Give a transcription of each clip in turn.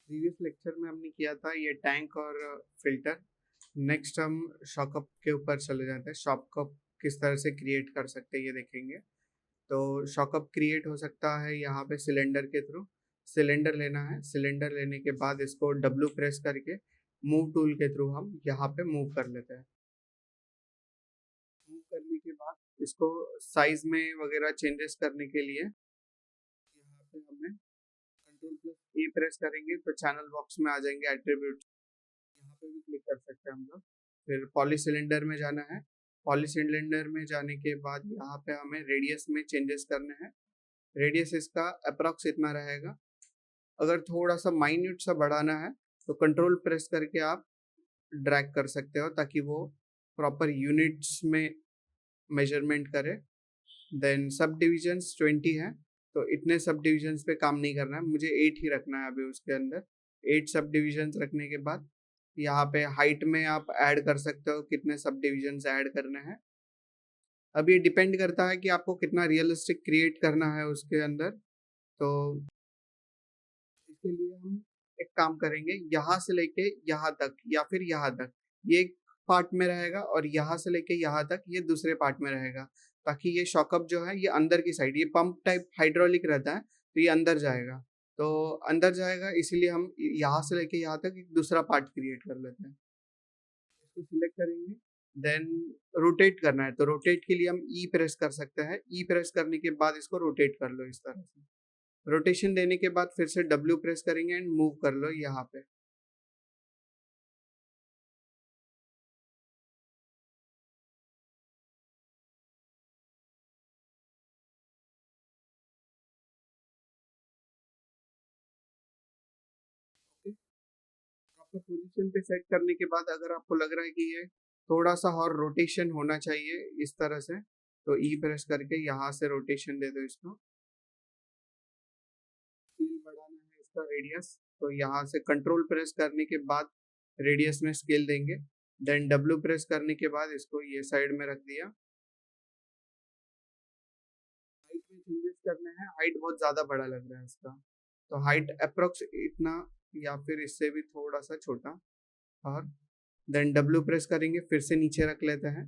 Previous lecture में हमने किया था ये टैंक और फिल्टर। नेक्स्ट हम शॉकअप के ऊपर चले जाते हैं। शॉकअप किस तरह से क्रिएट कर सकते हैं ये देखेंगे। तो शॉकअप क्रिएट हो सकता है यहाँ पे सिलेंडर के थ्रू। सिलेंडर लेना है, सिलेंडर लेने के बाद इसको डब्ल्यू प्रेस करके मूव टूल के थ्रू हम यहाँ पे मूव कर लेते हैं। मूव करने के बाद इसको साइज में वगैरह चेंजेस करने के लिए यहाँ पे हमें कंट्रोल प्लस ए प्रेस करेंगे तो चैनल बॉक्स में आ जाएंगे एट्रीब्यूट। यहाँ पे भी क्लिक कर सकते हैं हम लोग। फिर पॉली सिलेंडर में जाना है। पॉली सिलेंडर में जाने के बाद यहाँ पे हमें रेडियस में चेंजेस करने हैं। रेडियस इसका अप्रॉक्स इतना रहेगा। अगर थोड़ा सा माइन्यूट सा बढ़ाना है तो कंट्रोल प्रेस करके आप ड्रैग कर सकते हो ताकि वो प्रॉपर यूनिट्स में मेजरमेंट करे। देन सब डिविजन्स 20 है तो इतने सब डिविजन्स पे काम नहीं करना है, मुझे 8 ही रखना है अभी उसके अंदर। 8 सब डिविजन्स रखने के बाद यहाँ पे हाइट में आप ऐड कर सकते हो कितने सब डिविजन्स ऐड करने हैं। अब ये डिपेंड करता है कि आपको कितना रियलिस्टिक क्रिएट करना है उसके अंदर। तो इसके लिए हम एक काम करेंगे, यहाँ से लेके यहाँ तक या फिर यहाँ तक ये एक पार्ट में रहेगा और यहाँ से लेके यहाँ तक ये दूसरे पार्ट में रहेगा, ताकि ये शॉकअप जो है ये अंदर की साइड, ये पंप टाइप हाइड्रोलिक रहता है तो ये अंदर जाएगा। तो अंदर जाएगा इसीलिए हम यहाँ से लेके यहाँ तक एक दूसरा पार्ट क्रिएट कर लेते हैं। इसको सिलेक्ट करेंगे, देन रोटेट करना है तो रोटेट के लिए हम ई प्रेस कर सकते हैं। ई प्रेस करने के बाद इसको रोटेट कर लो इस तरह से। रोटेशन देने के बाद फिर से डब्ल्यू प्रेस करेंगे एंड मूव कर लो यहाँ पे। प्रॉपर पोजीशन पे सेट करने के बाद अगर आपको लग रहा है कि ये थोड़ा सा और रोटेशन होना चाहिए इस तरह से, तो ई प्रेस करके यहाँ से रोटेशन दे दो इसको। स्केल बढ़ाना है इसका रेडियस तो यहाँ से कंट्रोल प्रेस करने के बाद रेडियस में स्केल देंगे। देन डब्ल्यू प्रेस करने के बाद इसको ये साइड में रख दिया। हाइट में चेंजेस करने हैं, हाइट बहुत ज्यादा बड़ा लग रहा है इसका तो हाइट अप्रोक्स इतना या फिर इससे भी थोड़ा सा छोटा। और देन डब्ल्यू प्रेस करेंगे, फिर से नीचे रख लेते हैं।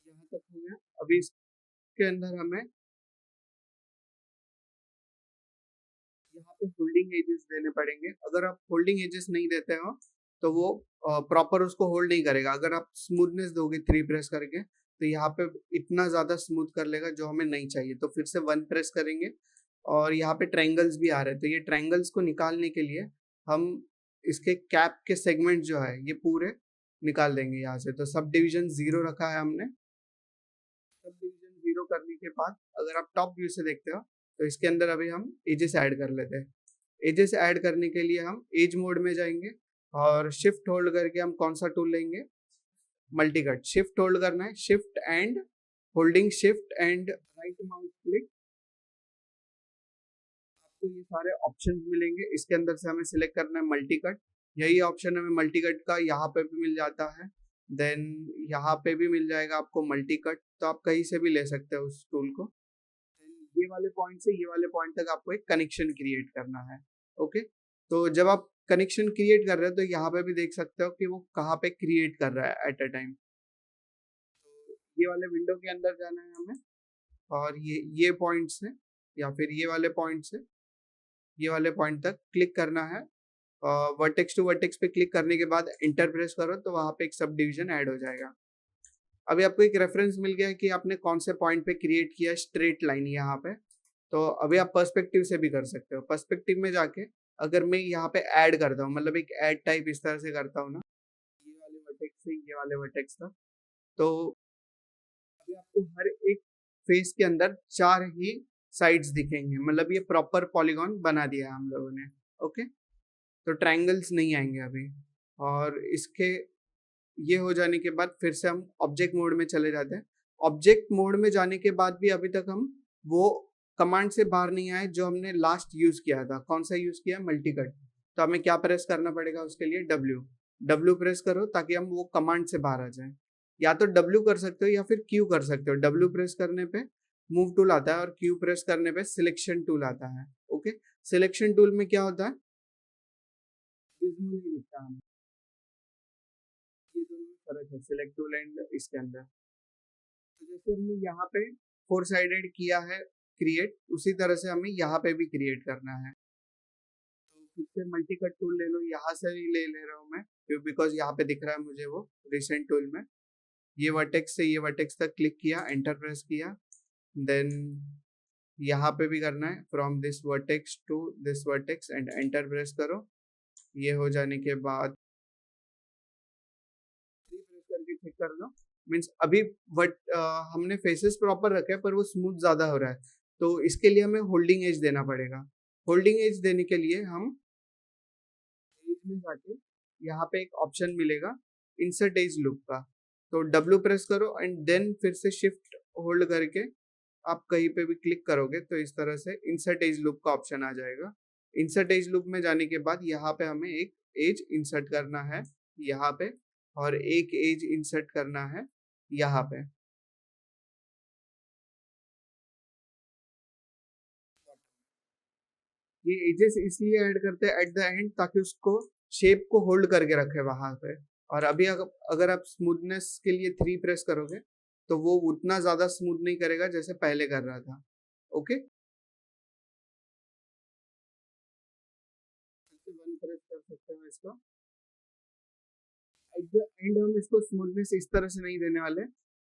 यहाँ तक हो गया। अभी इसके अंदर हमें यहाँ पे होल्डिंग एजेस देने पड़ेंगे। अगर आप होल्डिंग एजेस नहीं देते हो तो वो प्रॉपर उसको होल्ड नहीं करेगा। अगर आप स्मूथनेस दोगे 3 प्रेस करके तो यहाँ पे इतना ज्यादा स्मूथ कर लेगा जो हमें नहीं चाहिए। तो फिर से 1 प्रेस करेंगे और यहाँ पे ट्रायंगल्स भी आ रहे हैं तो ये ट्रायंगल्स को निकालने के लिए हम इसके कैप के सेगमेंट जो है ये पूरे निकाल देंगे यहाँ से। तो सब डिविजन 0 रखा है हमने। सब डिवीजन 0 करने के बाद अगर आप टॉप व्यू से देखते हो तो इसके अंदर अभी हम एजेस ऐड कर लेते हैं। एजेस ऐड करने के लिए हम एज मोड में जाएंगे और शिफ्ट होल्ड करके हम कौन सा टूल लेंगे, मल्टी कट। शिफ्ट होल्ड करना है, shift and holding shift and right mouse click, आपको ये सारे ऑप्शंस मिलेंगे। इसके अंदर से हमें सिलेक्ट करना है मल्टी कट। यही ऑप्शन हमें मल्टी कट का यहाँ पे भी मिल जाता है। देन यहाँ पे भी मिल जाएगा आपको मल्टी कट, तो आप कहीं से भी ले सकते हो उस टूल को। ये वाले पॉइंट से ये वाले पॉइंट तक आपको एक कनेक्शन क्रिएट करना है। ओके, तो जब आप कनेक्शन क्रिएट कर रहे हो तो यहाँ पे भी देख सकते हो कि वो कहाँ पे क्रिएट कर रहा है एट अ टाइम। ये वाले विंडो के अंदर जाना है हमें और ये पॉइंट से या फिर ये वाले पॉइंट से ये वाले पॉइंट तक क्लिक करना है। वर्टेक्स टू वर्टेक्स पे क्लिक करने के बाद इंटर प्रेस करो तो वहां पे एक सब डिवीजन ऐड हो जाएगा। अभी आपको एक रेफरेंस मिल गया है कि आपने कौन से पॉइंट पे क्रिएट किया स्ट्रेट लाइन यहाँ पे। तो अभी आप पर्सपेक्टिव से भी कर सकते हो। पर्सपेक्टिव में जाके अगर मैं यहाँ पे ऐड करता हूँ, मतलब एक ऐड टाइप इस तरह से करता हूँ ना, ये वाले वर्टेक्स से ये वाले वर्टेक्स तक, तो अभी आपको हर एक फेस के अंदर 4 ही साइड्स दिखेंगे। मतलब ये प्रॉपर पॉलीगॉन बना दिया है हम लोगों ने। ओके, तो ट्रायंगल्स नहीं आएंगे अभी। और इसके ये हो जाने के बाद फिर से हम ऑब्जेक्ट मोड में चले जाते हैं। ऑब्जेक्ट मोड में जाने के बाद भी अभी तक हम वो कमांड से बाहर नहीं आए जो हमने लास्ट यूज किया था। कौन सा यूज किया, मल्टी कट। तो हमें क्या प्रेस करना पड़ेगा उसके लिए, डब्ल्यू। डब्ल्यू प्रेस करो ताकि हम वो कमांड से बाहर आ जाए। या तो W कर सकते हो या फिर Q कर सकते हो। W प्रेस करने पे मूव टूल आता है और Q प्रेस करने पे सिलेक्शन टूल आता है। ओके, सिलेक्शन टूल में क्या होता है, नहीं दिखता हमें, ये दोनों में फर्क है सिलेक्ट टूल एंड इसके अंदर। तो जैसे हमने यहाँ पे फोर साइडेड किया है क्रिएट, उसी तरह से हमें यहाँ पे भी क्रिएट करना है। तो फिर से मल्टी कट टूल ले लो, यहाँ से ही ले रहा हूँ मैं बिकॉज यहाँ पे दिख रहा है मुझे वो रिसेंट टूल में। ये वर्टेक्स से ये वर्टेक्स तक क्लिक किया, एंटर प्रेस किया, देन यहाँ पे भी करना है from this vertex to this vertex and enter press करो। ये हो जाने के बाद प्रेस करके चेक कर लो, मीन्स अभी हमने फेसेस प्रॉपर रखे हैं पर वो स्मूथ ज्यादा हो रहा है, तो इसके लिए हमें होल्डिंग एज देना पड़ेगा। होल्डिंग एज देने के लिए हम एज में जाके यहाँ पे एक ऑप्शन मिलेगा इंसर्ट एज लूप का, तो W प्रेस करो एंड देन फिर से शिफ्ट होल्ड करके आप कहीं पे भी क्लिक करोगे तो इस तरह से इंसर्ट एज लूप का ऑप्शन आ जाएगा। इंसर्ट एज लूप में जाने के बाद यहाँ पे हमें एक एज इंसर्ट करना है यहाँ पे, और एक एज इंसर्ट करना है यहाँ पे। ये एजेस इसलिए ऐड करते हैं एट द एंड ताकि उसको शेप को होल्ड करके रखे वहां पे। और अभी अगर आप स्मूथनेस के लिए 3 प्रेस करोगे तो वो उतना ज्यादा स्मूथ नहीं करेगा जैसे पहले कर रहा था। ओके, 1 प्रेस कर सकते हो इसको। एट द एंड हम इसको स्मूथनेस इस तरह से नहीं देने वाले,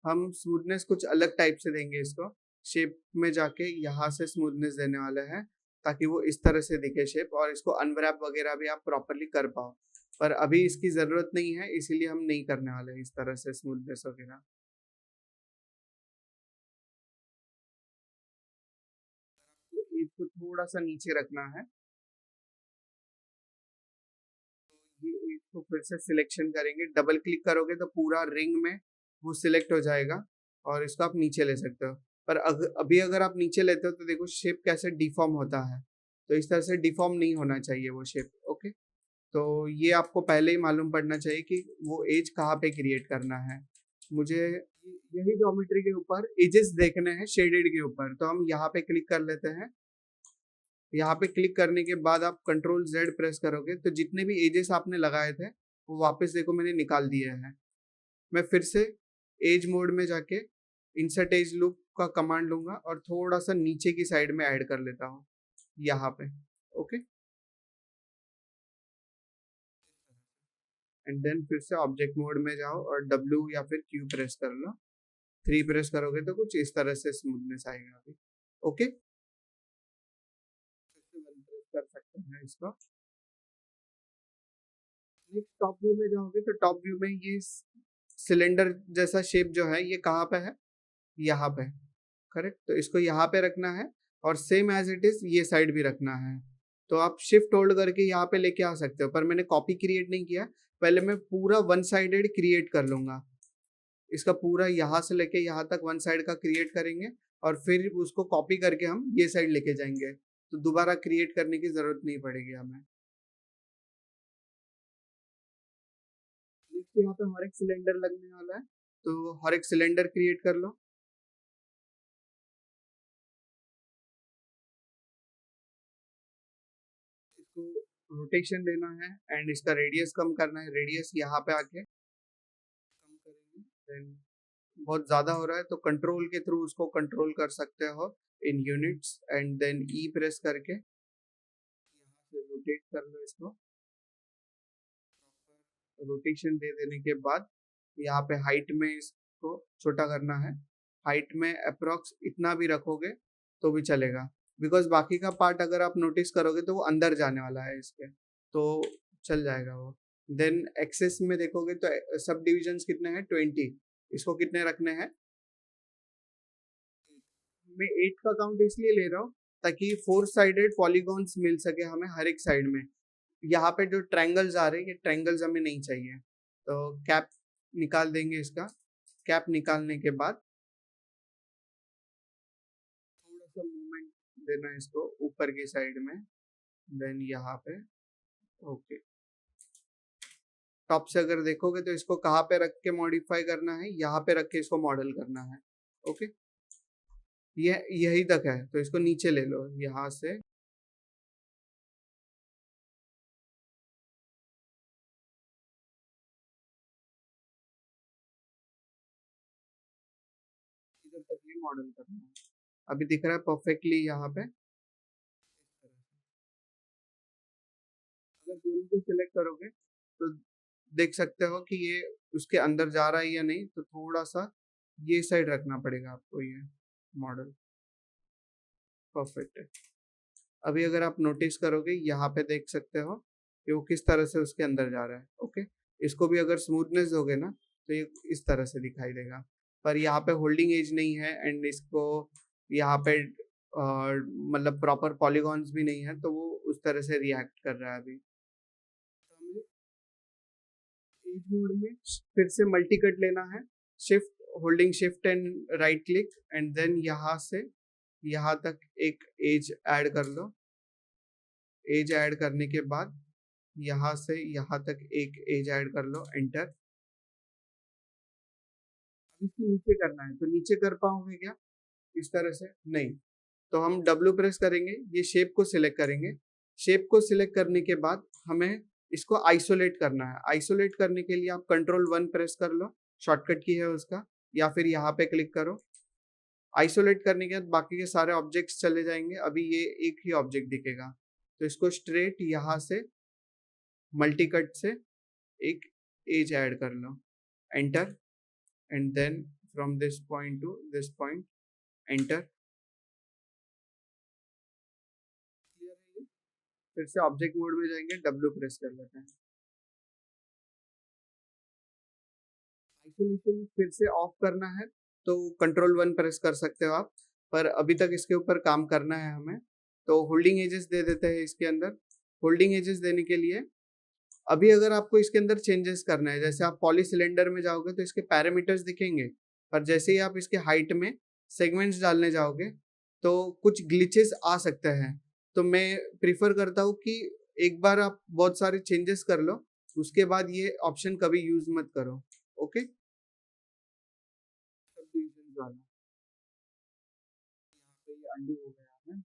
हम स्मूथनेस कुछ अलग टाइप से देंगे इसको। शेप में जाके यहाँ से स्मूथनेस देने वाले हैं ताकि वो इस तरह से दिखे शेप, और इसको अनवैप वगैरह भी आप प्रॉपरली कर पाओ। पर अभी इसकी जरूरत नहीं है इसीलिए हम नहीं करने वाले इस तरह से स्मूथनेस वगैरह। तो इसको थोड़ा सा नीचे रखना है, ये इसको फिर से सिलेक्शन करेंगे, डबल क्लिक करोगे तो पूरा रिंग में वो सिलेक्ट हो जाएगा और इसको आप नीचे ले सकते हो। पर अभी अगर आप नीचे लेते हो तो देखो शेप कैसे डिफॉर्म होता है, तो इस तरह से डिफॉर्म नहीं होना चाहिए वो शेप। ओके, तो ये आपको पहले ही मालूम पड़ना चाहिए कि वो एज कहाँ पे क्रिएट करना है। मुझे यही ज्योमेट्री के ऊपर एजेस देखने हैं शेडेड के ऊपर, तो हम यहाँ पे क्लिक कर लेते हैं। यहाँ पे क्लिक करने के बाद आप कंट्रोल Z प्रेस करोगे तो जितने भी एजेस आपने लगाए थे वो वापस देखो मैंने निकाल दिए हैं। मैं फिर से एज मोड में जाके इंसर्ट एज लूप का कमांड लूंगा और थोड़ा सा नीचे की साइड में ऐड कर लेता हूँ यहाँ पे। ओके, एंड देन फिर से ऑब्जेक्ट मोड में जाओ और W या फिर Q प्रेस कर लो। 3 प्रेस करोगे तो कुछ इस तरह से स्मूथनेस आएगा अभी। ओके, फिर से 1 प्रेस कर सकते हैं इसको। नेक्स्ट टॉप व्यू में जाओगे तो टॉप व्यू में ये सिलेंडर जैसा शेप जो है ये कहाँ पे है, यहाँ पे, करेक्ट। तो इसको यहाँ पे रखना है और सेम एज इट इज ये साइड भी रखना है। तो आप शिफ्ट होल्ड करके यहाँ पे लेके आ सकते हो, पर मैंने कॉपी क्रिएट नहीं किया, पहले मैं पूरा वन साइडेड क्रिएट कर लूंगा। इसका पूरा यहाँ से लेके यहाँ तक वन साइड का क्रिएट करेंगे और फिर उसको कॉपी करके हम ये साइड लेके जाएंगे, तो दोबारा क्रिएट करने की जरूरत नहीं पड़ेगी हमें। नेक्स्ट यहाँ पे हर एक सिलेंडर लगने वाला है, तो हर एक सिलेंडर क्रिएट कर लो। इसको रोटेशन देना है एंड इसका रेडियस कम करना है, रेडियस यहाँ पे आके कम करेंगे। देन बहुत ज्यादा हो रहा है तो कंट्रोल के थ्रू उसको कंट्रोल कर सकते हो in units, and then E press करके यहाँ से रोटेट कर लो इसको। रोटेशन दे देने के बाद यहाँ पे हाइट में इसको छोटा करना है। हाइट में अप्रोक्स इतना भी रखोगे तो भी चलेगा, बिकॉज बाकी का पार्ट अगर आप नोटिस करोगे तो वो अंदर जाने वाला है इसके, तो चल जाएगा वो। देन एक्सेस में देखोगे तो सब डिविजन्स कितने हैं, 20। इसको कितने रखने हैं, मैं 8 का काउंट इसलिए ले रहा हूँ ताकि 4 साइडेड पॉलीगॉन्स मिल सके हमें हर एक साइड में। यहाँ पे जो ट्रायंगल्स आ रहे हैं ये ट्रायंगल्स हमें नहीं चाहिए, तो कैप निकाल देंगे इसका। कैप निकालने के बाद थोड़ा सा मूवमेंट देना है इसको ऊपर की साइड में, देन यहाँ पे। ओके, टॉप से अगर देखोगे तो इसको कहाँ पे रख के मॉडिफाई करना है, यहाँ पे रख के इसको मॉडल करना है। ओके, ये यही तक है, तो इसको नीचे ले लो यहाँ से। इधर तक ये मॉडल करना है। अभी दिख रहा है परफेक्टली यहाँ पे। अगर दोनों को सिलेक्ट करोगे तो देख सकते हो कि ये उसके अंदर जा रहा है या नहीं, तो थोड़ा सा ये साइड रखना पड़ेगा आपको, ये मॉडल परफेक्ट है। अभी अगर आप नोटिस करोगे यहाँ पे देख सकते हो कि वो किस तरह से उसके अंदर जा रहा है। ओके, इसको भी अगर स्मूथनेस दोगे ना तो ये इस तरह से दिखाई देगा, पर यहाँ पे होल्डिंग एज नहीं है एंड इसको यहाँ पे मतलब प्रॉपर पॉलीगॉन्स भी नहीं है, तो वो उस तरह से रिएक्ट कर रहा है। अभी एज मोड में फिर से मल्टी कट लेना है, shift holding shift and right click and then यहाँ से यहाँ तक एक एज ऐड कर लो। एज ऐड करने के बाद यहाँ से यहाँ तक एक एज ऐड कर लो, एंटर। अब इसके नीचे करना है, तो नीचे कर पाओगे क्या इस तरह से? नहीं, तो हम W प्रेस करेंगे, ये शेप को सिलेक्ट करेंगे। शेप को सिलेक्ट करने के बाद हमें इसको आइसोलेट करना है। आइसोलेट करने के लिए आप Ctrl 1 प्रेस कर लो, शॉर्टकट की है उसका, या फिर यहाँ पे क्लिक करो। आइसोलेट करने के बाद बाकी के सारे ऑब्जेक्ट्स चले जाएंगे, अभी ये एक ही ऑब्जेक्ट दिखेगा। तो इसको स्ट्रेट यहाँ से मल्टी कट से एक एज ऐड कर लो, enter and then from this point to this point, enter. फिर से ऑब्जेक्ट मोड में जाएंगे, W प्रेस कर लेते हैं। आइसोलेशन फिर से ऑफ करना है तो Ctrl 1 प्रेस कर सकते हो आप, पर अभी तक इसके ऊपर काम करना है हमें, तो होल्डिंग एजेस दे देते हैं इसके अंदर। होल्डिंग एजेस देने के लिए अभी अगर आपको इसके अंदर चेंजेस करना है, जैसे आप पॉली सिलेंडर में जाओगे तो इसके पैरामीटर्स दिखेंगे, पर जैसे ही आप इसके हाइट में सेगमेंट्स डालने जाओगे तो कुछ ग्लिचेस आ सकते हैं। तो मैं प्रिफर करता हूँ कि एक बार आप बहुत सारे चेंजेस कर लो, उसके बाद ये ऑप्शन कभी यूज मत करो। ओके, सबडिविजन वाला यहाँ पे ये अंडू हो गया है।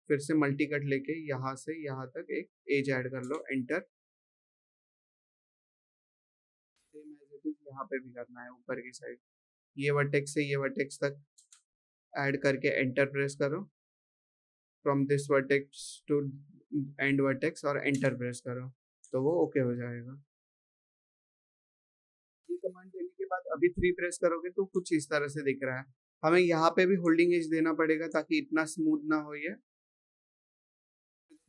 फिर से मल्टी कट लेके यहाँ से यहाँ तक एक एज ऐड कर लो, enter. Same as it is यहाँ पे भी करना है, ऊपर की साइड ये वर्टेक्स से ये वर्टेक्स तक ऐड करके एंटर प्रेस करो। From this vertex to end vertex और एंटर प्रेस करो, तो वो ओके हो जाएगा। ये कमांड देने के बाद अभी 3 प्रेस करोगे तो कुछ इस तरह से दिख रहा है। हमें यहाँ पे भी होल्डिंग एज देना पड़ेगा ताकि इतना स्मूथ ना हो ये।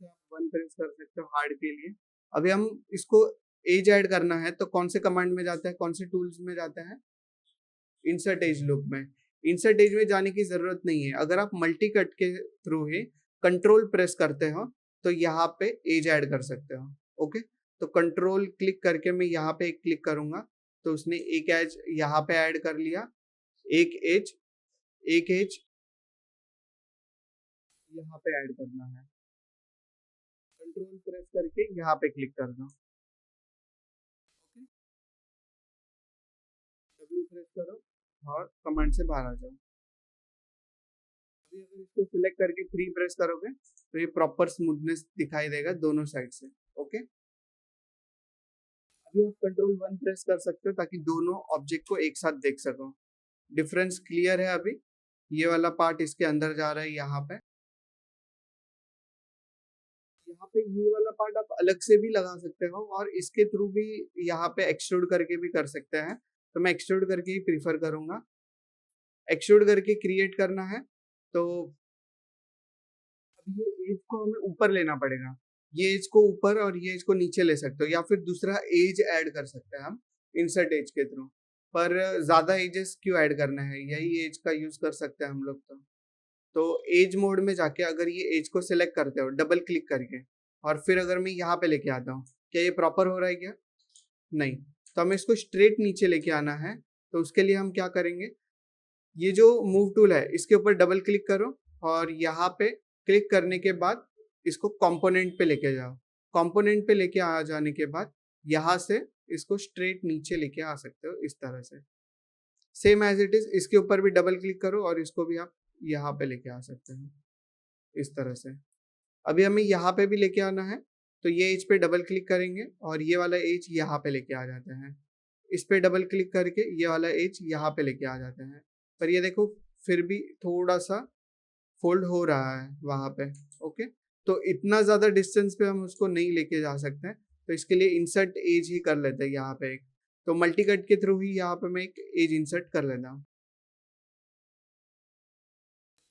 आप 1 प्रेस कर सकते हो हार्ड के लिए। अभी हम इसको एज ऐड करना है तो कौन से कमांड में जाता है, कौन से टूल्स में जाता है? इंसर्ट एज लूप में। इंसर्ट एज में जाने की जरूरत नहीं है, अगर आप मल्टी कट के थ्रू ही कंट्रोल प्रेस करते हो तो यहाँ पे एज ऐड कर सकते हो। ओके, तो कंट्रोल क्लिक करके मैं यहाँ पे एक क्लिक करूंगा तो उसने एक एज यहाँ पे ऐड कर लिया, एक एज यहाँ पे ऐड करना है। कंट्रोल प्रेस करके यहाँ पे क्लिक कर दो, W प्रेस करो और कमांड से बाहर आ जाओ। अभी अगर इसको सिलेक्ट करके 3 प्रेस करोगे तो ये प्रॉपर स्मूथनेस दिखाई देगा दोनों साइड से। ओके, अभी आप Ctrl 1 प्रेस कर सकते हो ताकि दोनों ऑब्जेक्ट को एक साथ देख सको। डिफरेंस क्लियर है? अभी ये वाला पार्ट इसके अंदर जा रहा है, यहाँ पे ये वाला पार्ट आप अलग से भी लगा सकते हो और इसके थ्रू भी यहाँ पे एक्सट्रूड करके भी कर सकते हैं, तो मैं एक्सट्रूड करके ही प्रीफर करूंगा। एक्सट्रूड करके क्रिएट करना है तो अब ये एज को हमें ऊपर लेना पड़ेगा। ये एज को ऊपर और ये एज को नीचे ले सकते हो, या फिर दूसरा एज ऐड कर सकते हैं हम इंसर्ट एज के थ्रू। पर ज्यादा एजेस क्यों ऐड करना है, यही एज का यूज कर सकते हैं हम लोग। तो एज मोड में जाके अगर ये एज को सिलेक्ट करते हो डबल क्लिक करके, और फिर अगर मैं यहाँ पे लेके आता हूँ, क्या ये प्रॉपर हो रहा है क्या? नहीं, तो हमें इसको स्ट्रेट नीचे लेके आना है। तो उसके लिए हम क्या करेंगे, ये जो मूव टूल है इसके ऊपर डबल क्लिक करो और यहाँ पे क्लिक करने के बाद इसको कंपोनेंट पे लेके जाओ। कंपोनेंट पे लेके आ जाने के बाद यहाँ से इसको स्ट्रेट नीचे लेके आ सकते हो इस तरह से, सेम एज इट इज। इसके ऊपर भी डबल क्लिक करो और इसको भी आप यहाँ पे लेके आ सकते हो इस तरह से। अभी हमें यहाँ पे भी लेके आना है, तो ये एज पे डबल क्लिक करेंगे और ये वाला एज यहाँ पे लेके आ जाते हैं। इस पे डबल क्लिक करके ये वाला एज यहाँ पे लेके आ जाते हैं, पर ये देखो फिर भी थोड़ा सा फोल्ड हो रहा है वहां पे। ओके, तो इतना ज्यादा डिस्टेंस पे हम उसको नहीं लेके जा सकते हैं, तो इसके लिए इंसर्ट एज ही कर लेते हैं यहाँ पे एक। तो मल्टी कट के थ्रू ही यहाँ पे मैं एक एज इंसर्ट कर लेता हूँ।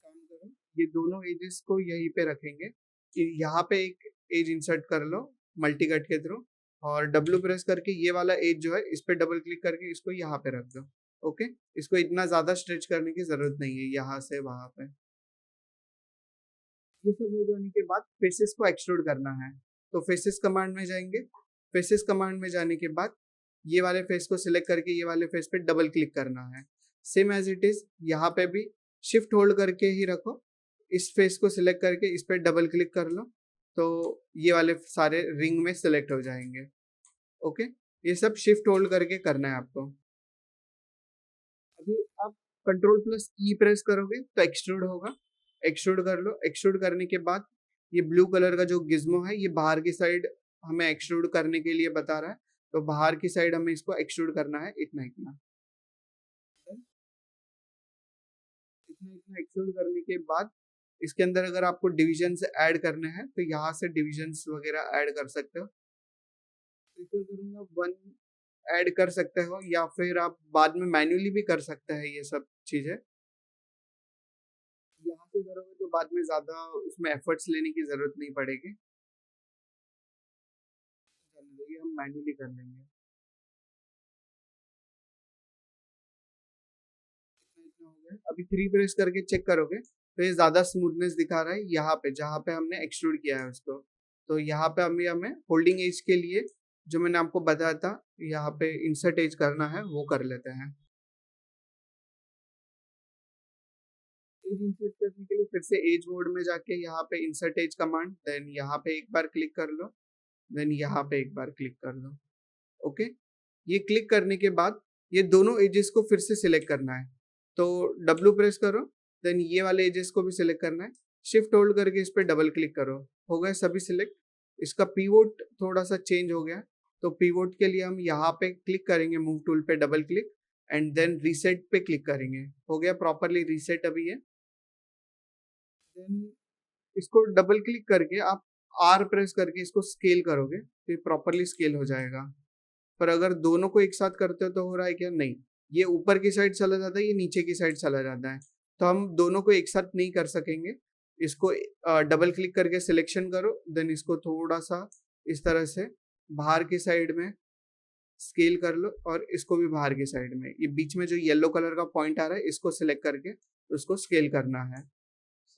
काम करो, ये दोनों एजेस को यहीं पे रखेंगे कि यहाँ पे एक एज इंसर्ट कर लो मल्टी कट के थ्रू, और डब्ल्यू प्रेस करके ये वाला एज जो है इस पे डबल क्लिक करके इसको यहाँ पे रख दो। ओके, इसको इतना ज्यादा स्ट्रेच करने की जरूरत नहीं है यहाँ से वहां पे। ये सब हो जाने के बाद फेसेस को एक्सट्रूड करना है, तो फेसेस कमांड में जाएंगे। फेसेस कमांड में जाने के बाद ये वाले फेस को सिलेक्ट करके ये वाले फेस पे डबल क्लिक करना है, सेम एज इट इज। यहाँ पे भी शिफ्ट होल्ड करके ही रखो, इस फेस को सिलेक्ट करके इस पे डबल क्लिक कर लो, तो ये वाले सारे रिंग में सिलेक्ट हो जाएंगे। ओके, ये सब शिफ्ट होल्ड करके करना है आपको। अभी आप कंट्रोल प्लस ई प्रेस करोगे तो एक्सट्रूड होगा, एक्सट्रूड कर लो। एक्सट्रूड करने के बाद ये ब्लू कलर का जो गिज्मो है ये बाहर की साइड हमें एक्सट्रूड करने के लिए बता रहा है, तो बाहर की साइड हमें इसको एक्सट्रूड करना है इतना इतना इतना इतना। एक्सट्रूड करने के बाद इसके अंदर अगर आपको डिविजन्स ऐड करने हैं तो यहाँ से डिविजन्स वगैरह ऐड कर सकते हो। प्रीफर करूंगा 1 ऐड कर सकते हो, या फिर आप बाद में मैन्युअली भी कर सकते हैं ये सब चीजें। यहाँ पे करोगे तो बाद में ज्यादा उसमें एफर्ट्स लेने की जरूरत नहीं पड़ेगी, ये हम मैन्युअली कर लेंगे। इतना हो गया, अभी 3 प्रेस करके चेक करोगे तो ये ज्यादा स्मूथनेस दिखा रहा है यहाँ पे जहाँ पे हमने एक्सट्रूड किया है उसको। तो यहाँ पे अभी हमें होल्डिंग एज के लिए जो मैंने आपको बताया था यहाँ पे इंसर्ट एज करना है वो कर लेते हैं। एज इंसर्ट करने के लिए फिर से एज मोड में जाके यहाँ पे इंसर्ट एज कमांड, देन यहाँ पे एक बार क्लिक कर लो, देन यहाँ पे एक बार क्लिक कर लो। ओके, ये क्लिक करने के बाद ये दोनों एजेस को फिर से सिलेक्ट करना है, तो डब्ल्यू प्रेस करो, देन ये वाले एजेस को भी सिलेक्ट करना है, शिफ्ट होल्ड करके इस पर डबल क्लिक करो, हो गए सभी सिलेक्ट। इसका पीवोट थोड़ा सा चेंज हो गया, तो पीवोट के लिए हम यहाँ पे क्लिक करेंगे, मूव टूल पे double click and then reset पे क्लिक करेंगे, हो गया प्रॉपरली रीसेट अभी है। देन इसको डबल क्लिक करके आप आर प्रेस करके इसको स्केल करोगे तो ये प्रॉपरली स्केल हो जाएगा। पर अगर दोनों को एक साथ करते हो तो हो रहा है क्या, नहीं, ये ऊपर की साइड चला जाता है, ये नीचे की साइड चला जाता है, तो हम दोनों को एक साथ नहीं कर सकेंगे। इसको डबल क्लिक करके सिलेक्शन करो, देन इसको थोड़ा सा इस तरह से बाहर की साइड में स्केल कर लो, और इसको भी बाहर की साइड में ये बीच में जो येलो कलर का पॉइंट आ रहा है इसको सिलेक्ट करके उसको स्केल करना है,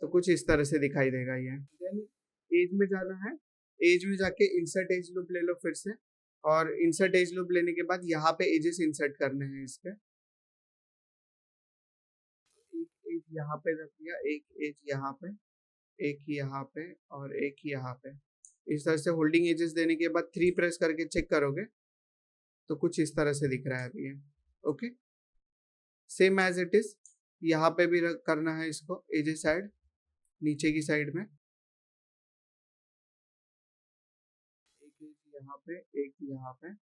तो कुछ इस तरह से दिखाई देगा ये। देन एज में जाना है, एज में जाके इंसर्ट एज लूप ले लो फिर से, और इंसर्ट एज लूप लेने के बाद यहाँ पे एजेस इंसर्ट करने हैं इसके। एक एज यहाँ पे रख दिया, एक एज यहाँ पे, एक यहाँ पे और एक यहाँ पे। इस तरह से होल्डिंग एजेस देने के बाद 3 प्रेस करके चेक करोगे तो कुछ इस तरह से दिख रहा है अभी ये। Okay, same as it is यहाँ पे भी करना है इसको, एजेस साइड नीचे की साइड में, एक एज यहाँ पे, एक यहाँ पे, यहाँ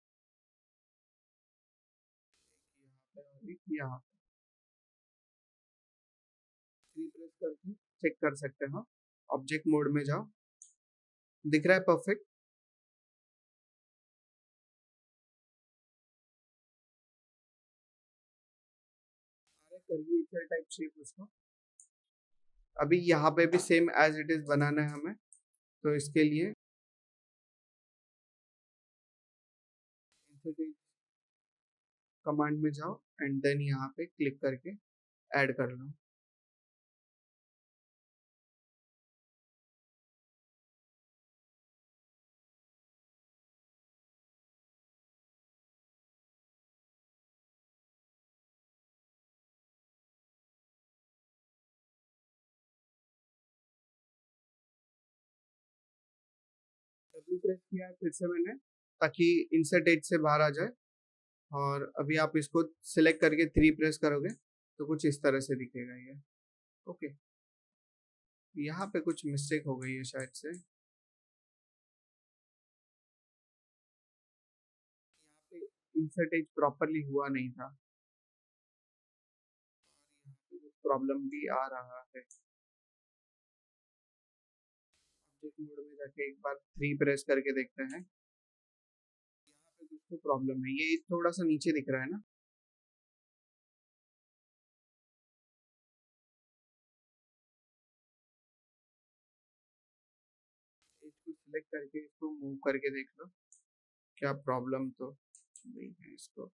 पे और एक यहाँ पे। 3 प्रेस करके चेक कर सकते हो, ऑब्जेक्ट मोड में जाओ, दिख रहा है परफेक्ट। कर्वीचर टाइप शेप उसको। अभी यहाँ पे भी सेम एज इट इज बनाना है हमें, तो इसके लिए कमांड में जाओ एंड देन यहाँ पे क्लिक करके ऐड कर लो। डब्ल्यू प्रेस किया फिर से मैंने, ताकि इंसर्ट एज से बाहर आ जाए। और अभी आप इसको सिलेक्ट करके 3 प्रेस करोगे तो कुछ इस तरह से दिखेगा ये। ओके, यहाँ पे कुछ मिस्टेक हो गई है शायद से। यहाँ पे इंसर्ट एज प्रॉपरली हुआ नहीं था, प्रॉब्लम भी आ रहा है। ऑब्जेक्ट मोड में जाके एक बार 3 प्रेस करके देखते हैं। यहाँ पे कुछ तो प्रॉब्लम है, ये थोड़ा सा नीचे दिख रहा है ना। इसको सिलेक्ट करके इसको मूव करके देख लो, क्या प्रॉब्लम तो नहीं है। इसको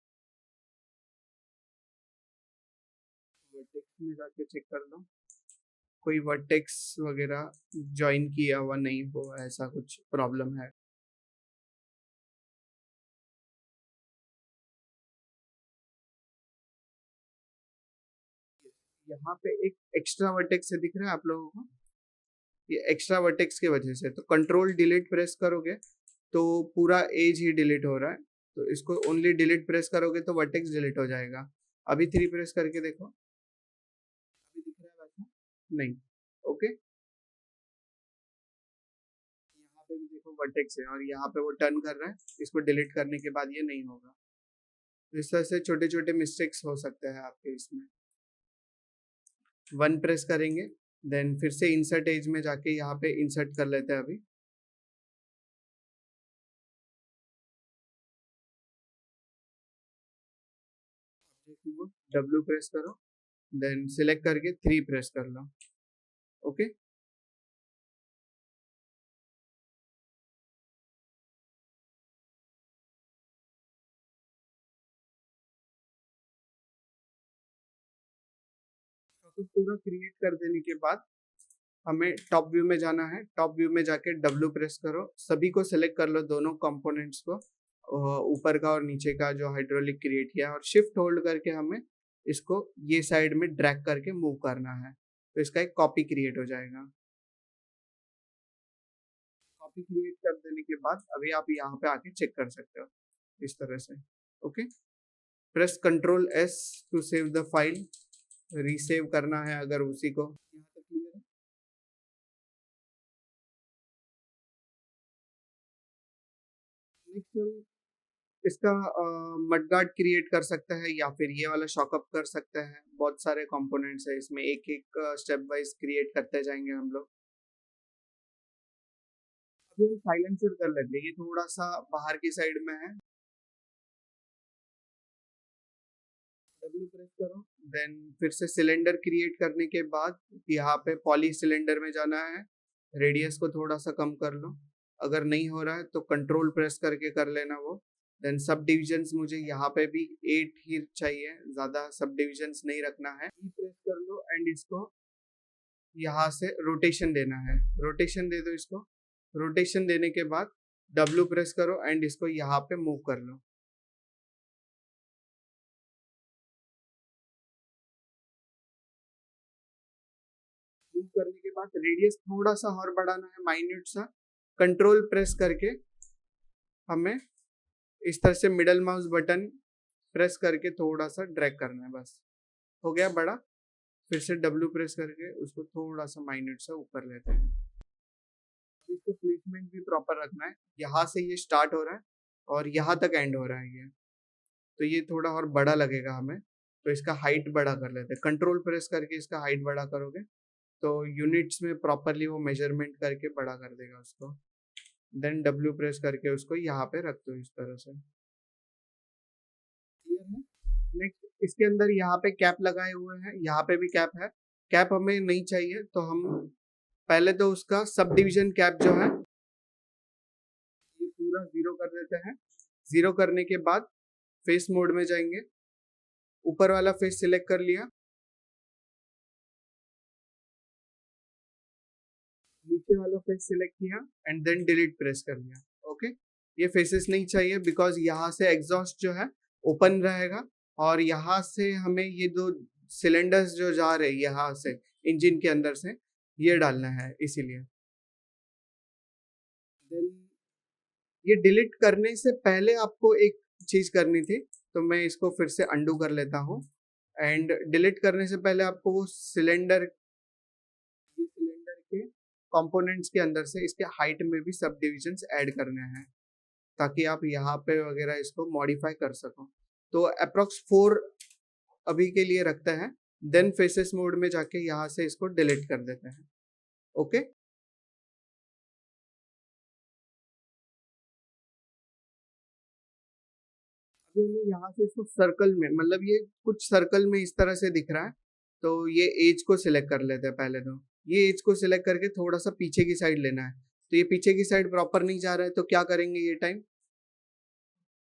वर्टेक्स में जाके चेक कर लो, कोई वर्टेक्स वगैरह ज्वाइन किया हुआ नहीं हो, ऐसा कुछ प्रॉब्लम है। यहाँ पे एक एक्स्ट्रा वर्टेक्स से दिख रहा है आप लोगों को, ये एक्स्ट्रा वर्टेक्स की वजह से। तो कंट्रोल डिलीट प्रेस करोगे तो पूरा एज ही डिलीट हो रहा है, तो इसको ओनली डिलीट प्रेस करोगे तो वर्टेक्स डिलीट हो जाएगा। अभी 3 प्रेस करके देखो, अभी दिख रहा है वैसा नहीं। ओके, यहाँ पे भी देखो वर्टेक्स है और यहाँ पे वो टर्न कर रहा है, इसको डिलीट करने के बाद ये नहीं होगा। इस तरह से छोटे छोटे मिस्टेक्स हो सकते हैं आपके इसमें। 1 प्रेस करेंगे, देन फिर से इंसर्ट एज में जाके यहाँ पे इंसर्ट कर लेते हैं। अभी W प्रेस करो, देन सिलेक्ट करके 3 प्रेस कर लो। ओके, तो पूरा क्रिएट कर देने के बाद हमें टॉप व्यू में जाना है। टॉप व्यू में जाके W प्रेस करो, सभी को सिलेक्ट कर लो, दोनों कंपोनेंट्स को, ऊपर का और नीचे का जो हाइड्रोलिक क्रिएट किया, और शिफ्ट होल्ड करके हमें इसको ये साइड में ड्रैग करके मूव करना है, तो इसका एक कॉपी क्रिएट हो जाएगा। कॉपी क्रिएट कर देने के बाद अभी आप यहाँ पे आके चेक कर सकते हो इस तरह से। Okay, press control S to save the file, resave करना है अगर उसी को। यहाँ तक क्लियर है। नेक्स्ट इसका मडगार्ड क्रिएट कर सकते हैं या फिर ये वाला शॉकअप कर सकते हैं। बहुत सारे कंपोनेंट्स है इसमें, एक एक स्टेप वाइज क्रिएट करते जाएंगे हम लोग। अभी हम साइलेंसर कर लेते हैं, ये थोड़ा सा बाहर की साइड में है। W प्रेस करो, देन फिर से सिलेंडर क्रिएट करने के बाद यहाँ पे पॉली सिलेंडर में जाना है। रेडियस को थोड़ा सा कम कर लो, अगर नहीं हो रहा है तो कंट्रोल प्रेस करके कर लेना वो। देन सब डिविजन्स मुझे यहाँ पे भी 8 ही चाहिए, ज्यादा सब डिविजन्स नहीं रखना है। प्रेस कर लो एंड इसको यहाँ से रोटेशन देना है, रोटेशन दे दो इसको। रोटेशन देने के बाद W प्रेस करो एंड इसको यहाँ पे मूव कर लो। मूव करने के बाद रेडियस थोड़ा सा और बढ़ाना है, माइन्यूट सा। कंट्रोल प्रेस करके हमें इस तरह से मिडल माउस बटन प्रेस करके थोड़ा सा ड्रैग करना है, बस हो गया बड़ा। फिर से W प्रेस करके उसको थोड़ा सा माइन्यूट सा ऊपर लेते हैं। इसका प्लेसमेंट भी प्रॉपर रखना है, यहाँ से ये स्टार्ट हो रहा है और यहाँ तक एंड हो रहा है ये, तो ये थोड़ा और बड़ा लगेगा हमें, तो इसका हाइट बड़ा कर लेते हैं। कंट्रोल प्रेस करके इसका हाइट बड़ा करोगे तो यूनिट्स में प्रॉपरली वो मेजरमेंट करके बड़ा कर देगा उसको। देन W प्रेस करके उसको यहाँ पे रख दो इस तरह से। क्लियर है। नेक्स्ट इसके अंदर यहाँ पे कैप लगाए हुए हैं, यहाँ पे भी कैप है। कैप हमें नहीं चाहिए तो हम पहले तो उसका सब डिविजन कैप जो है ये पूरा 0 कर देते हैं। 0 करने के बाद फेस मोड में जाएंगे, ऊपर वाला फेस सिलेक्ट कर लिया, नीचे वाला फेस सिलेक्ट किया एंड देन डिलीट प्रेस कर लिया। ओके, ये फेसेस नहीं चाहिए बिकॉज यहाँ से एग्जॉस्ट जो है ओपन रहेगा और यहाँ से हमें ये दो सिलेंडर्स जो जा रहे हैं यहाँ से इंजन के अंदर से ये डालना है, इसीलिए। देन ये डिलीट करने से पहले आपको एक चीज करनी थी, तो मैं इसको फिर से अंडू कर लेता हूँ। एंड डिलीट करने से पहले आपको वो सिलेंडर के कंपोनेंट्स के अंदर से इसके हाइट में भी सब डिविजन्स ऐड करने हैं, ताकि आप यहाँ पे वगैरह इसको मॉडिफाई कर सको। तो अप्रोक्स 4 अभी के लिए रखते हैं, देन फेसेस मोड में जाके यहाँ से इसको डिलीट कर देते हैं। ओके, अभी हमें यहाँ से इसको सर्कल में, मतलब ये कुछ सर्कल में इस तरह से दिख रहा है, तो ये एज को सिलेक्ट कर लेते हैं पहले। तो ये एज को सिलेक्ट करके थोड़ा सा पीछे की साइड लेना है। तो ये पीछे की साइड प्रॉपर नहीं जा रहा है, तो क्या करेंगे, ये टाइम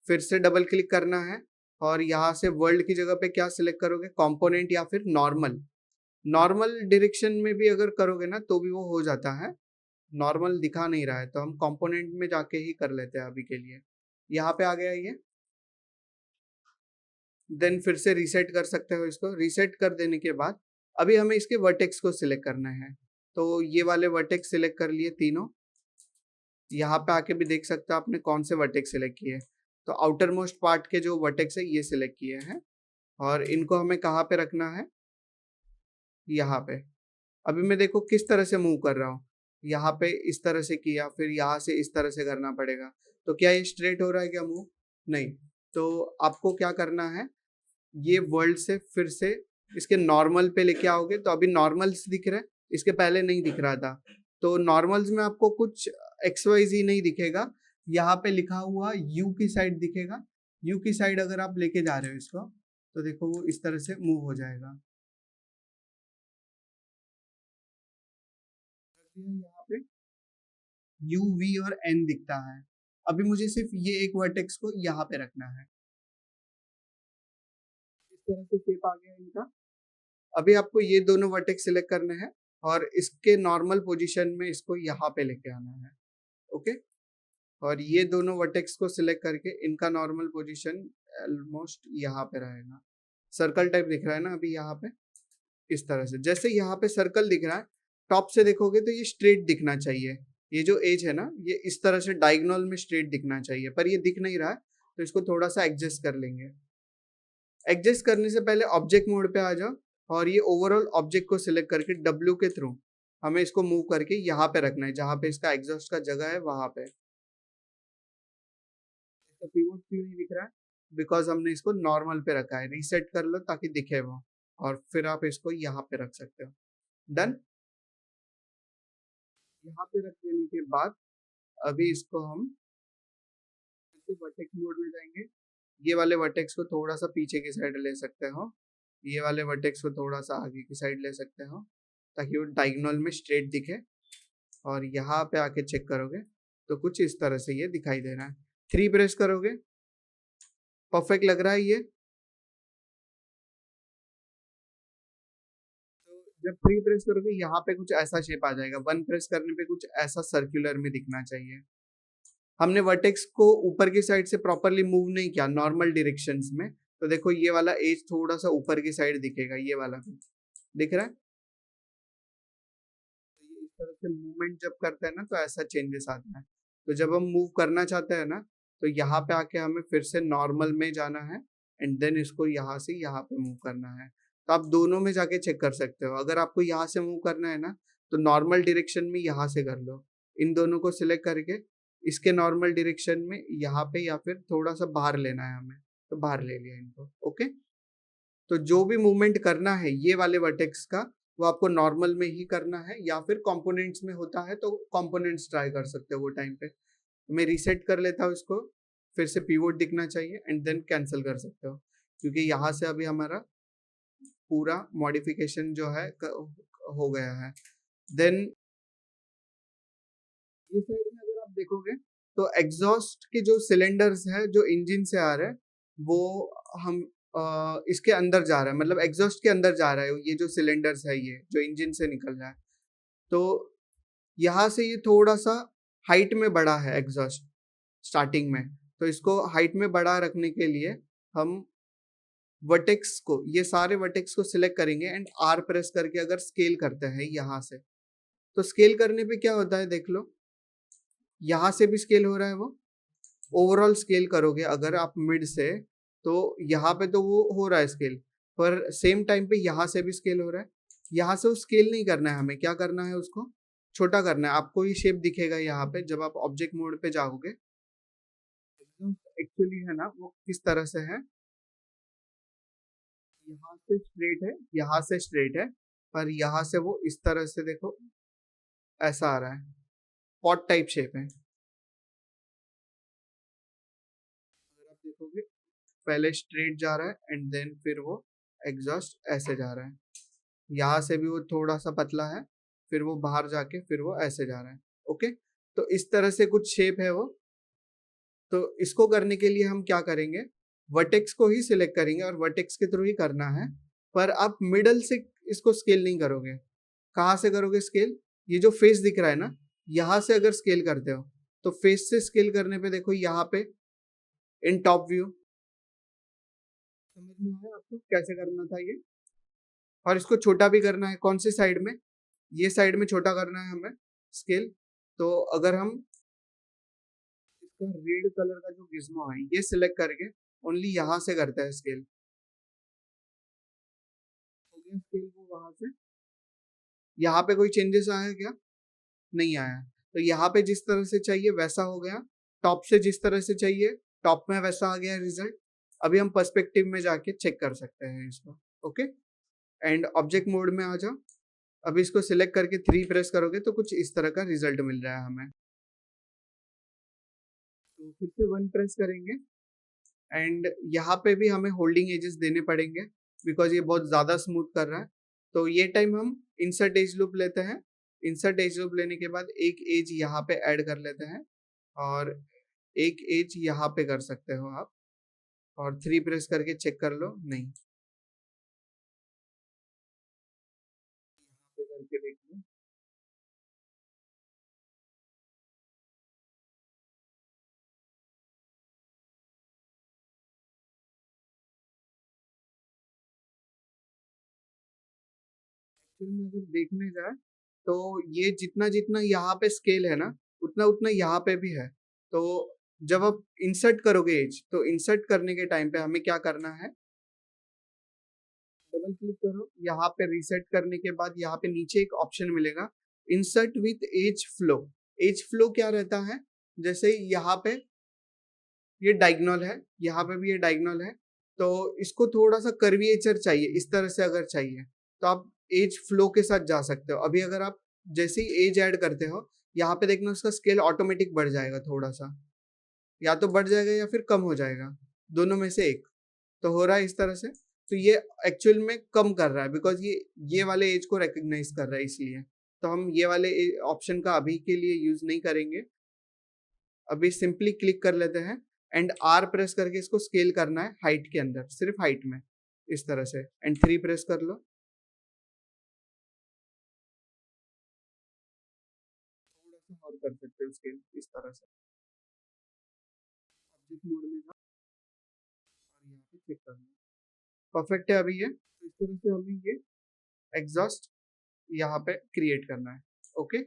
फिर से डबल क्लिक करना है और यहाँ से वर्ल्ड की जगह पे क्या सिलेक्ट करोगे, कंपोनेंट या फिर नॉर्मल। नॉर्मल डायरेक्शन में भी अगर करोगे ना तो भी वो हो जाता है, नॉर्मल दिखा नहीं रहा है, तो हम कंपोनेंट में जाके ही कर लेते हैं अभी के लिए। यहाँ पे आ गया ये, देन फिर से रीसेट कर सकते हो इसको। रीसेट कर देने के बाद अभी हमें इसके वर्टेक्स को सिलेक्ट करना है, तो ये वाले वर्टेक्स सिलेक्ट कर लिए तीनों। यहाँ पे आके भी देख सकते हो आपने कौन से वर्टेक्स सिलेक्ट किए। तो आउटर मोस्ट पार्ट के जो वर्टेक्स है ये सिलेक्ट किए हैं, और इनको हमें कहाँ पे रखना है, यहाँ पे। अभी मैं देखो किस तरह से मूव कर रहा हूँ, यहाँ पे इस तरह से किया, फिर यहाँ से इस तरह से करना पड़ेगा। तो क्या ये स्ट्रेट हो रहा है क्या मूव? नहीं। तो आपको क्या करना है, ये वर्ल्ड से फिर से इसके नॉर्मल पे लेके आओगे, तो अभी नॉर्मल्स दिख रहा है, इसके पहले नहीं दिख रहा था। तो नॉर्मल्स में आपको कुछ XYZ नहीं दिखेगा, यहाँ पे लिखा हुआ U की साइड दिखेगा। U की साइड अगर आप लेके जा रहे हो इसको, तो देखो वो इस तरह से मूव हो जाएगा। यहाँ पे U, V और N दिखता है। अभी मुझे सिर्फ ये एक वर्टेक्स को यहाँ पे रखना है। इस तरह से शेप आ गया इनका। अभी आपको ये दोनों वर्टेक्स सिलेक्ट करने हैं और इसके नॉर्मल पोजीशन में इसको यहाँ पे लेके आना है। ओके, और ये दोनों वर्टेक्स को सिलेक्ट करके इनका नॉर्मल पोजीशन ऑलमोस्ट यहाँ पे रहेगा। सर्कल टाइप दिख रहा है ना अभी यहाँ पे, इस तरह से। जैसे यहाँ पे सर्कल दिख रहा है, टॉप से देखोगे तो ये स्ट्रेट दिखना चाहिए। ये जो एज है ना, ये इस तरह से डायगोनल में स्ट्रेट दिखना चाहिए, पर ये दिख नहीं रहा है, तो इसको थोड़ा सा एडजस्ट कर लेंगे। एडजस्ट करने से पहले ऑब्जेक्ट मोड पे आ जाओ, और ये ओवरऑल ऑब्जेक्ट को सिलेक्ट करके W के थ्रू हमें इसको मूव करके यहाँ पे रखना है, जहाँ पे इसका एग्जॉस्ट का जगह है वहां पे। इसका पिवोट क्यों नहीं दिख रहा है, बिकॉज हमने इसको नॉर्मल पे रखा है। रीसेट कर लो ताकि दिखे वो, और फिर आप इसको यहाँ पे रख सकते हो। डन। यहाँ पे रख देने के बाद अभी इसको हम वर्टेक्स मोड में जाएंगे। ये वाले वर्टेक्स को थोड़ा सा पीछे की साइड ले सकते हो, ये वाले वर्टेक्स को थोड़ा सा आगे की साइड ले सकते हो, ताकि वो डायगोनल में स्ट्रेट दिखे। और यहाँ पे आके चेक करोगे तो कुछ इस तरह से ये दिखाई दे रहा है। 3 प्रेस करोगे, परफेक्ट लग रहा है ये। तो जब 3 प्रेस करोगे यहाँ पे कुछ ऐसा शेप आ जाएगा। 1 प्रेस करने पे कुछ ऐसा सर्कुलर में दिखना चाहिए। हमने वर्टेक्स को ऊपर की साइड से प्रॉपरली मूव नहीं किया नॉर्मल डायरेक्शंस में, तो देखो ये वाला एज थोड़ा सा ऊपर की साइड दिखेगा, ये वाला भी दिख रहा है। तो ये इस तरह से मूवमेंट जब करते हैं ना, तो ऐसा चेंजेस आता है। तो जब हम मूव करना चाहते हैं ना, तो यहाँ पे आके हमें फिर से नॉर्मल में जाना है, एंड देन इसको यहाँ से यहाँ पे मूव करना है। तो आप दोनों में जाके चेक कर सकते हो। अगर आपको यहाँ से मूव करना है ना, तो नॉर्मल डायरेक्शन में यहाँ से कर लो। इन दोनों को सिलेक्ट करके इसके नॉर्मल डायरेक्शन में यहाँ पे, या फिर थोड़ा सा बाहर लेना है हमें, तो बाहर ले लिया इनको। ओके, तो जो भी मूवमेंट करना है ये वाले वर्टेक्स का, वो आपको नॉर्मल में ही करना है, या फिर कंपोनेंट्स में होता है तो कंपोनेंट्स ट्राई कर सकते हो वो टाइम पे। मैं रीसेट कर लेता हूँ इसको, फिर से पीवोट दिखना चाहिए, एंड देन कैंसिल कर सकते हो, क्योंकि यहाँ से अभी हमारा पूरा मॉडिफिकेशन जो है हो गया है। देन ये साइड में अगर आप देखोगे तो एग्जॉस्ट के जो सिलेंडर्स है जो इंजन से आ रहे हैं, वो हम इसके अंदर जा रहा है, मतलब एग्जॉस्ट के अंदर जा रहा है। ये जो सिलेंडर्स है ये जो इंजन से निकल रहा है, तो यहाँ से ये थोड़ा सा हाइट में बढ़ा है एग्जॉस्ट स्टार्टिंग में। तो इसको हाइट में बढ़ा रखने के लिए हम वर्टेक्स को, ये सारे वर्टेक्स को सिलेक्ट करेंगे एंड R प्रेस करके अगर स्केल करते हैं यहाँ से, तो स्केल करने पे क्या होता है देख लो, यहाँ से भी स्केल हो रहा है वो, ओवरऑल स्केल करोगे अगर आप मिड से, तो यहाँ पे तो वो हो रहा है स्केल, पर सेम टाइम पे यहाँ से भी स्केल हो रहा है। यहाँ से वो स्केल नहीं करना है, हमें क्या करना है, उसको छोटा करना है। आपको ये शेप दिखेगा यहाँ पे जब आप ऑब्जेक्ट मोड पे जाओगे। एक्चुअली है ना वो किस तरह से है, यहाँ से स्ट्रेट है, यहाँ से स्ट्रेट है, पर यहाँ से वो इस तरह से देखो ऐसा आ रहा है, पॉट टाइप शेप है। अगर आप देखोगे पहले स्ट्रेट जा रहा है एंड देन फिर वो एग्जॉस्ट ऐसे जा रहा है। यहाँ से भी वो थोड़ा सा पतला है, फिर वो बाहर जाके फिर वो ऐसे जा रहा है। ओके, तो इस तरह से कुछ शेप है वो। तो इसको करने के लिए हम क्या करेंगे, वर्टेक्स को ही सिलेक्ट करेंगे और वर्टेक्स के थ्रू ही करना है। पर आप मिडल से इसको स्केल नहीं करोगे। कहाँ से करोगे स्केल, ये जो फेस दिख रहा है ना, यहाँ से अगर स्केल करते हो तो फेस से स्केल करने पे देखो यहाँ पे इन टॉप व्यू, समझ में आया आपको कैसे करना था ये। और इसको छोटा भी करना है, कौन सी साइड में, ये साइड में छोटा करना है हमें स्केल। तो अगर हम इसका रेड कलर का जो गिज्मो है ये सिलेक्ट करके ओनली यहाँ से करते हैं स्केल, हो गया स्केल वो वहां से। यहाँ पे कोई चेंजेस आया क्या, नहीं आया। तो यहाँ पे जिस तरह से चाहिए वैसा हो गया, टॉप से जिस तरह से चाहिए टॉप में वैसा आ गया रिजल्ट। अभी हम पर्सपेक्टिव में जाके चेक कर सकते हैं इसको। ओके, एंड ऑब्जेक्ट मोड में आ जाओ। अभी इसको सिलेक्ट करके 3 प्रेस करोगे तो कुछ इस तरह का रिजल्ट मिल रहा है हमें। तो फिर से 1 प्रेस करेंगे एंड यहाँ पे भी हमें होल्डिंग एजेस देने पड़ेंगे बिकॉज ये बहुत ज्यादा स्मूथ कर रहा है। तो ये टाइम हम इंसर्ट एज लूप लेते हैं। इंसर्ट एज लूप लेने के बाद एक एज यहाँ पे ऐड कर लेते हैं और एक एज यहाँ पे कर सकते हो आप, और 3 प्रेस करके चेक कर लो। नहीं, यहाँ पे करके देख लो। फिर में अगर देखने जाए तो ये जितना जितना यहाँ पे स्केल है ना, उतना उतना यहाँ पे भी है। तो जब आप इंसर्ट करोगे एज, तो इंसर्ट करने के टाइम पे हमें क्या करना है, डबल क्लिक करो, यहाँ पे रीसेट करने के बाद यहाँ पे नीचे एक ऑप्शन मिलेगा insert with edge flow. Edge flow क्या रहता है, जैसे यहाँ पे ये डायगोनल है, यहाँ पे भी ये डायगोनल है, तो इसको थोड़ा सा कर्विएचर चाहिए, इस तरह से अगर चाहिए तो आप एज फ्लो के साथ जा सकते हो। अभी अगर आप जैसे ही एज ऐड करते हो, यहाँ पे देखना उसका स्केल ऑटोमेटिक बढ़ जाएगा थोड़ा सा, या तो बढ़ जाएगा या फिर कम हो जाएगा, दोनों में से एक। तो हो रहा है इस तरह से। तो ये एक्चुअल में कम कर रहा है बिकॉज ये वाले एज को रिकॉग्नाइज कर रहा है, इसलिए तो हम ये वाले ऑप्शन का अभी के लिए यूज नहीं करेंगे। अभी सिंपली क्लिक कर लेते हैं एंड आर प्रेस करके इसको स्केल करना है हाइट के अंदर, सिर्फ हाइट में, इस तरह से, एंड 3 प्रेस कर लो। थोड़ा सा और कर सकते हो स्केल इस तरह से। ऑब्जेक्ट मोड में जाओ और यहाँ पे चेक करना, परफेक्ट है अभी ये। तो इस तरह से हमें ये एग्जॉस्ट यहाँ पे क्रिएट करना है। ओके,